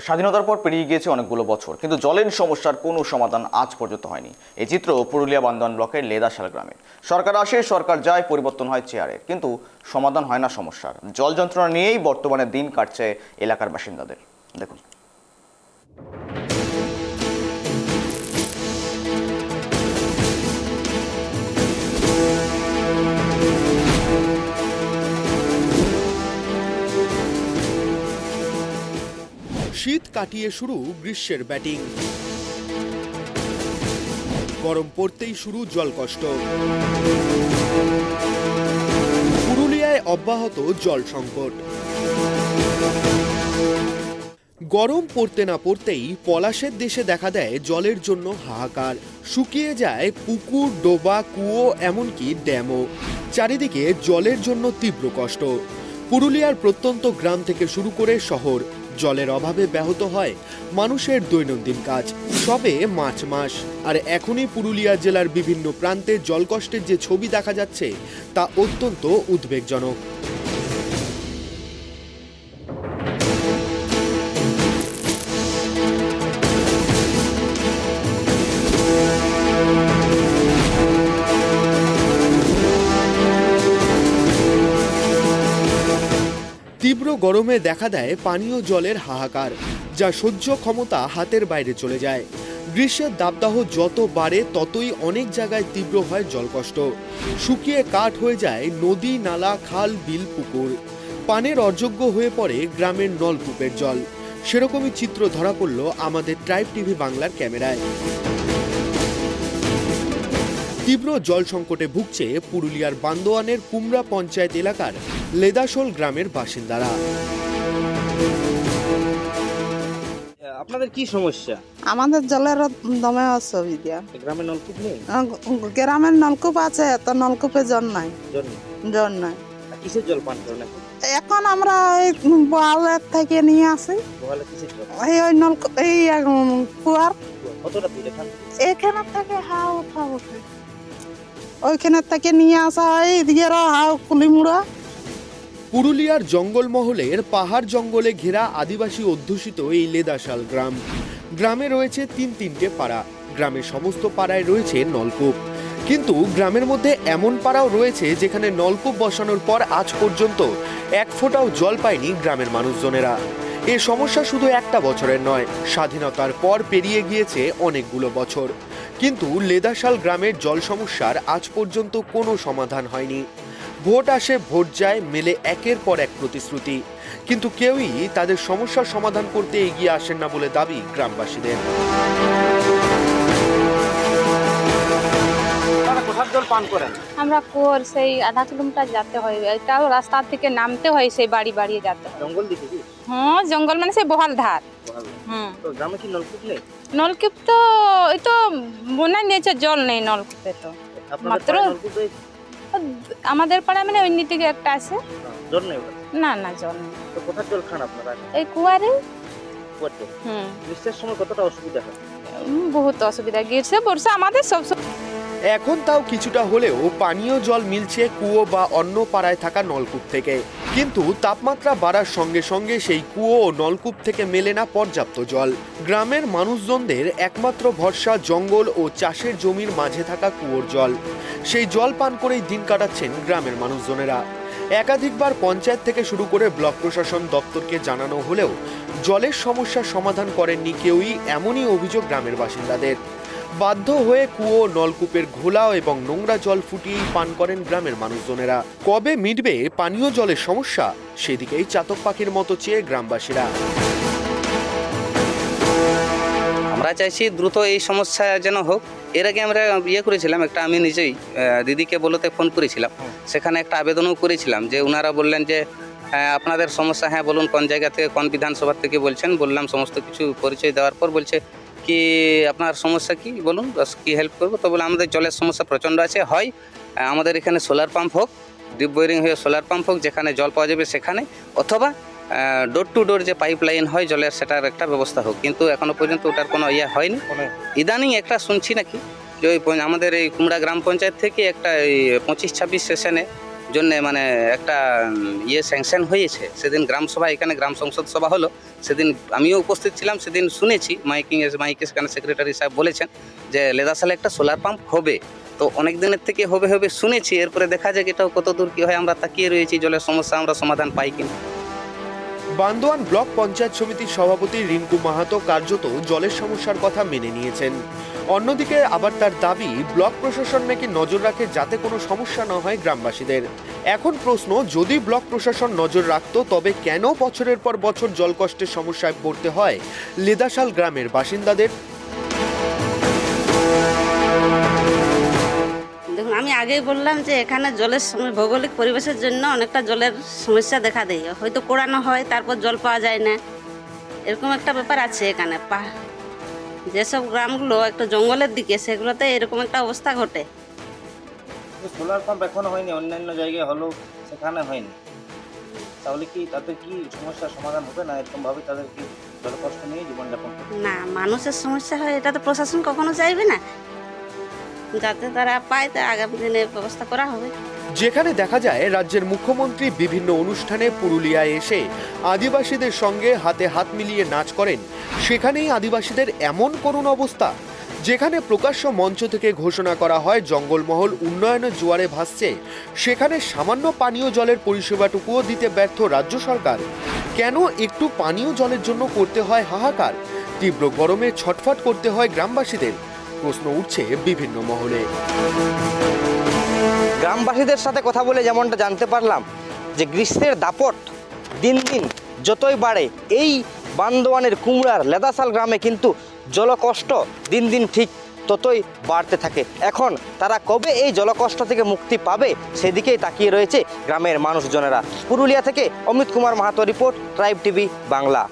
স্বাধীনতার পর পেরিয়ে গিয়েছে অনেকগুলো বছর, কিন্তু জলের সমস্যার কোনো সমাধান আজ পর্যন্ত হয়নি। এই চিত্র পুরুলিয়া বান্দোয়ান ব্লকের লেদাশাল গ্রামের। সরকার আসে, সরকার যায়, পরিবর্তন হয় চেয়ারের, কিন্তু সমাধান হয় না সমস্যার। জল যন্ত্রণা নিয়েই বর্তমানে দিন কাটছে এলাকার বাসিন্দাদের। দেখুন, শীত কাটিয়ে শুরু গ্রীষ্মের ব্যাটিং, গরম পড়তেই শুরু জলকষ্ট। পুরুলিয়ায় অব্যাহত জল সংকট। গরম পড়তে না পড়তেই পলাশের দেশে দেখা দেয় জলের জন্য হাহাকার। শুকিয়ে যায় পুকুর, ডোবা, কুয়ো, এমনকি ড্যামও। চারিদিকে জলের জন্য তীব্র কষ্ট। পুরুলিয়ার প্রত্যন্ত গ্রাম থেকে শুরু করে শহর, জলের অভাবে ব্যাহত হয় মানুষের দৈনন্দিন কাজ। সবে মার্চ মাস, আর এখনই পুরুলিয়া জেলার বিভিন্ন প্রান্তে জলকষ্টের যে ছবি দেখা যাচ্ছে তা অত্যন্ত উদ্বেগজনক। তীব্র গরমে দেখা দেয় পানীয় জলের হাহাকার, যা সহ্য ক্ষমতা হাতের বাইরে চলে যায়। গ্রীষ্মের দাবদাহ যত বাড়ে ততই অনেক জায়গায় তীব্র হয় জলকষ্ট। শুকিয়ে কাঠ হয়ে যায় নদী, নালা, খাল, বিল, পুকুর। পানের অযোগ্য হয়ে পড়ে গ্রামের নলকূপের জল। সেরকমই চিত্র ধরা পড়ল আমাদের ট্রাইব টিভি বাংলার ক্যামেরায়। তীব্র জল সংকটে ভুগছে পুরুলিয়ার বান্দোয়ানের কুমড়া পঞ্চায়েত এলাকার লেদাশোল গ্রামের বাসিন্দারা। আপনাদের কি সমস্যা? আমাদের জলের দমে অসুবিধা। গ্রামের নলকূপ নেই? গ্রামের নলকূপ আছে, তো নলকূপে জল নাই। জল নাই। কিসের জল পান করেন এখন? এখন আমরা ওই বোয়ালের থেকে নিয়ে আসি। বোয়ালে কিসের জল? ওই নলকূপ, এই কুয়ার। কতটা দূর এখান থেকে? এখানে থেকে ওইখানে থেকে নিয়ে আসা হয়, এদিকে কুলিমুড়া। পুরুলিয়ার জঙ্গলমহলের পাহাড় জঙ্গলে ঘেরা আদিবাসী অধ্যুষিত এই লেদাশাল গ্রাম। গ্রামে রয়েছে তিনটে পাড়া। গ্রামের সমস্ত পাড়ায় রয়েছে নলকূপ, কিন্তু গ্রামের মধ্যে এমন পাড়াও রয়েছে যেখানে নলকূপ বসানোর পর আজ পর্যন্ত এক ফোঁটাও জল পায়নি গ্রামের মানুষজনেরা। এ সমস্যা শুধু একটা বছরের নয়, স্বাধীনতার পর পেরিয়ে গিয়েছে অনেকগুলো বছর, কিন্তু লেদাশাল গ্রামের জল সমস্যার আজ পর্যন্ত কোনো সমাধান হয়নি। ভোট আসে, ভোট যায়, মেলে একের পর এক প্রতিশ্রুতি, কিন্তু কেউই তাদের সমস্যার সমাধান করতে এগিয়ে আসেন না বলে দাবি গ্রামবাসীদের। কোথার জল পান করেন? আমরা কুয়োর সেই আধা কিলোমিটার যেতে হয়, এটাও রাস্তা থেকে নামতে হয়, সেই বাড়ি বাড়িয়ে যেতে হয়। জঙ্গল দিকে কি? হ্যাঁ, জঙ্গল মানে সেই বহাল ধার। তো গ্রামে কি নলকূপ নেই? নলকূপ তো ওই তো বন্যা নিয়েছে, জল নেই নলকূপে। তো মাত্র আমাদের পাড়ায় মানে অন্য দিকে একটা আছে, জল নেই। না না, জল নেই। তো কোথার জল খান আপনারা? এই কুয়ারে। গ্রীষ্মের সময় কতটা অসুবিধা হয়? বহুত অসুবিধা, গ্রীষ্ম বর্ষা আমাদের সব। এখন তাও কিছুটা হলেও পানীয় জল মিলছে কুয়ো বা অন্য পাড়ায় থাকা নলকূপ থেকে, কিন্তু তাপমাত্রা বাড়ার সঙ্গে সঙ্গে সেই কুয়ো ও নলকূপ থেকে মেলে না পর্যাপ্ত জল। গ্রামের মানুষজনদের একমাত্র ভরসা জঙ্গল ও চাষের জমির মাঝে থাকা কুয়োর জল। সেই জল পান করেই দিন কাটাচ্ছেন গ্রামের মানুষজনেরা। একাধিকবার পঞ্চায়েত থেকে শুরু করে ব্লক প্রশাসন দপ্তরকে জানানো হলেও জলের সমস্যার সমাধান করেননি কেউই, এমনই অভিযোগ গ্রামের বাসিন্দাদের। বাধ্য হয়ে কুয়ো, নলকূপের ঘোলা এবং নোংরা জল ফুটিয়েই পান করেন গ্রামের মানুষজনেরা। কবে মিটবে পানীয় জলের সমস্যা, সেদিকেই চাতক পাখির মতো চেয়ে গ্রামবাসীরা। আমরা চাইছি দ্রুত এই সমস্যা যেন হোক। এর আগে আমরা করেছিলাম একটা, আমি নিজেই দিদিকে বলতে ফোন করেছিলাম, সেখানে একটা আবেদনও করেছিলাম, যে ওনারা বললেন যে আপনাদের সমস্যা, হ্যাঁ বলুন কোন জায়গা থেকে, কোন বিধানসভা থেকে বলছেন। বললাম সমস্ত কিছু পরিচয় দেওয়ার পর বলছে কি আপনার সমস্যা কি বলুন, কি হেল্প করবো। তো বলে আমাদের জলের সমস্যা প্রচণ্ড আছে, হয় আমাদের এখানে সোলার পাম্প হোক, ডিপ বোরিং হয়ে সোলার পাম্প হোক, যেখানে জল পাওয়া যাবে সেখানে, অথবা ডোর টু ডোর যে পাইপ লাইন হয় জলের, সেটার একটা ব্যবস্থা হোক। কিন্তু এখনো পর্যন্ত ওটার কোনো হয়নি। ইদানিং একটা শুনছি নাকি যে ওই আমাদের এই কুমড়া গ্রাম পঞ্চায়েত থেকে একটা 25-26 সেশনে জন্য মানে একটা স্যাংশন হয়েছে। সেদিন গ্রাম সভা, এখানে গ্রাম সংসদ সভা হলো, সেদিন আমিও উপস্থিত ছিলাম। সেদিন শুনেছি মাইকে সেখানে সেক্রেটারি সাহেব বলেছেন যে লেদাশালে একটা সোলার পাম্প হবে। তো অনেক দিনের থেকে হবে হবে শুনেছি, এরপরে দেখা যাক এটাও কত দূর কী হয়। আমরা তাকিয়ে রয়েছি জলের সমস্যা আমরা সমাধান পাই কিনা। বান্দোয়ান ব্লক পঞ্চায়েত সমিতির সভাপতি রিঙ্কু মাহাতো কার্যত জলের সমস্যার কথা মেনে নিয়েছেন। অন্যদিকে আবার তার দাবি ব্লক প্রশাসন নাকি নজর রাখে যাতে কোনো সমস্যা না হয় গ্রামবাসীদের। এখন প্রশ্ন, যদি ব্লক প্রশাসন নজর রাখতো তবে কেন বছরের পর বছর জলকষ্টের সমস্যায় পড়তে হয় লেদাশাল গ্রামের বাসিন্দাদের? দেখুন, আমি আগেই বললাম যে এখানে জলের ভৌগোলিক পরিবেশের জন্য অনেকটা জলের সমস্যা দেখা দেয়। হয়তো কোড়ানো হয়, তারপর জল পাওয়া যায় না, এরকম একটা ব্যাপার আছে এখানে। যেসব গ্রামগুলো একটু জঙ্গলের দিকে, সেগুলোতে এরকম একটা অবস্থা ঘটে। সোলার পাম্প এখনো হয়নি, অন্যান্য জায়গায় হলো, সেখানে হয়নি। তাহলে কি তাতে কি সমস্যার সমাধান হবে না? এরকমভাবে তাদের কি জলকষ্ট নিয়ে জীবনযাপন করবে? না, মানুষের সমস্যা হয়, এটা তো প্রশাসন কখনো চাইবে না। যাতে তারা পায়, তা আগামী দিনে ব্যবস্থা করা হবে। যেখানে দেখা যায় রাজ্যের মুখ্যমন্ত্রী বিভিন্ন অনুষ্ঠানে পুরুলিয়ায় এসে আদিবাসীদের সঙ্গে হাতে হাত মিলিয়ে নাচ করেন, সেখানেই আদিবাসীদের এমন করুণ অবস্থা। যেখানে প্রকাশ্য মঞ্চ থেকে ঘোষণা করা হয় জঙ্গলমহল উন্নয়নের জোয়ারে ভাসছে, সেখানে সামান্য পানীয় জলের পরিষেবাটুকুও দিতে ব্যর্থ রাজ্য সরকার। কেন একটু পানীয় জলের জন্য করতে হয় হাহাকার? তীব্র গরমে ছটফট করতে হয় গ্রামবাসীদের। প্রশ্ন উঠছে বিভিন্ন মহলে। গ্রামবাসীদের সাথে কথা বলে যেমনটা জানতে পারলাম যে গ্রীষ্মের দাপট দিন দিন যতই বাড়ে, এই বান্দোয়ানের কুমড়ার লেদাশাল গ্রামে কিন্তু জলকষ্ট দিন দিন ঠিক ততই বাড়তে থাকে। এখন তারা কবে এই জলকষ্ট থেকে মুক্তি পাবে সেদিকেই তাকিয়ে রয়েছে গ্রামের মানুষজনেরা। পুরুলিয়া থেকে Amit Kumar Mahato report, tribe TV Bangla.